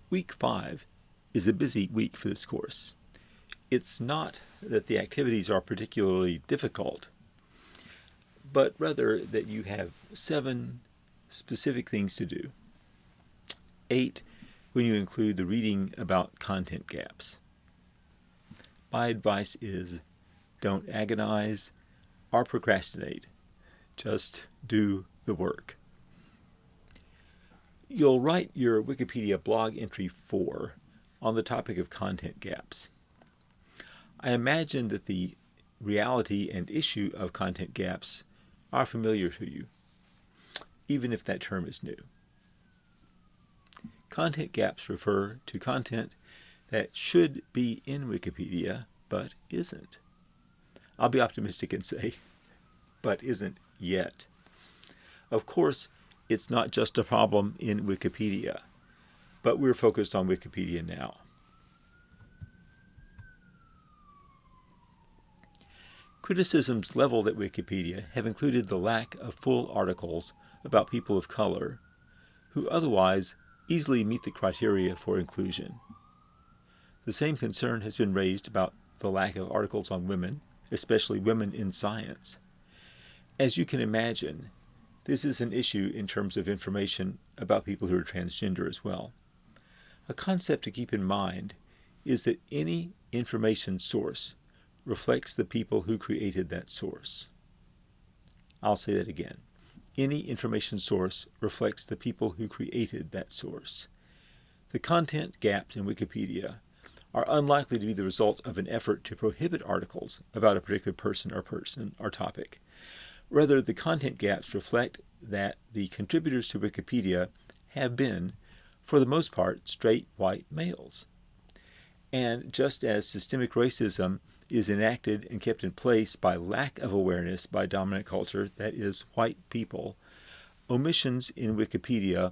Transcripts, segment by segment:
Week 5 is a busy week for this course. It's not that the activities are particularly difficult, but rather that you have 7 specific things to do. 8 when you include the reading about content gaps. My advice is don't agonize or procrastinate. Just do the work. You'll write your Wikipedia blog entry 4 on the topic of content gaps. I imagine that the reality and issue of content gaps are familiar to you, even if that term is new. Content gaps refer to content that should be in Wikipedia, but isn't. I'll be optimistic and say, but isn't yet. Of course, it's not just a problem in Wikipedia, but we're focused on Wikipedia now. Criticisms leveled at Wikipedia have included the lack of full articles about people of color who otherwise easily meet the criteria for inclusion. The same concern has been raised about the lack of articles on women, especially women in science. As you can imagine, this is an issue in terms of information about people who are transgender as well. A concept to keep in mind is that any information source reflects the people who created that source. I'll say that again. Any information source reflects the people who created that source. The content gaps in Wikipedia are unlikely to be the result of an effort to prohibit articles about a particular person or topic. Rather, the content gaps reflect that the contributors to Wikipedia have been, for the most part, straight white males. And just as systemic racism is enacted and kept in place by lack of awareness by dominant culture, that is, white people, omissions in Wikipedia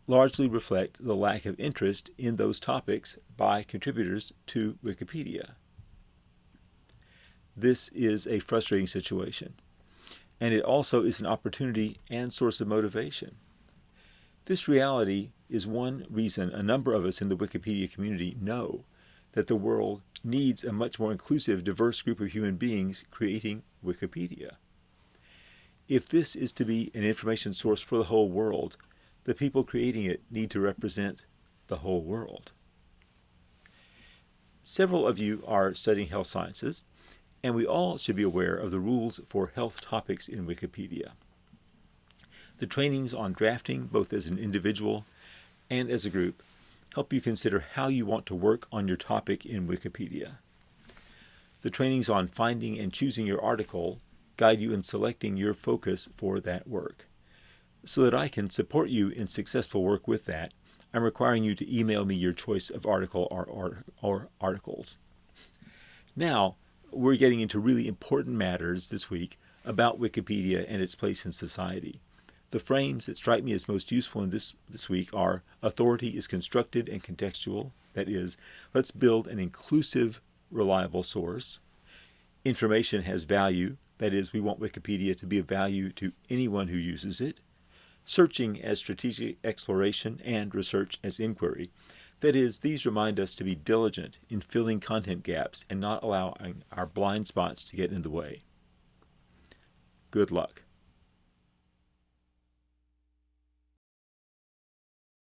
largely reflect the lack of interest in those topics by contributors to Wikipedia. This is a frustrating situation, and it also is an opportunity and source of motivation. This reality is one reason a number of us in the Wikipedia community know that the world needs a much more inclusive, diverse group of human beings creating Wikipedia. If this is to be an information source for the whole world, the people creating it need to represent the whole world. Several of you are studying health sciences, and we all should be aware of the rules for health topics in Wikipedia. The trainings on drafting, both as an individual and as a group, help you consider how you want to work on your topic in Wikipedia. The trainings on finding and choosing your article guide you in selecting your focus for that work. So that I can support you in successful work with that, I'm requiring you to email me your choice of article or articles. Now, we're getting into really important matters this week about Wikipedia and its place in society. The frames that strike me as most useful in this week are: authority is constructed and contextual, that is, let's build an inclusive, reliable source. Information has value, that is, we want Wikipedia to be of value to anyone who uses it. Searching as strategic exploration, and research as inquiry. That is, these remind us to be diligent in filling content gaps and not allowing our blind spots to get in the way. Good luck.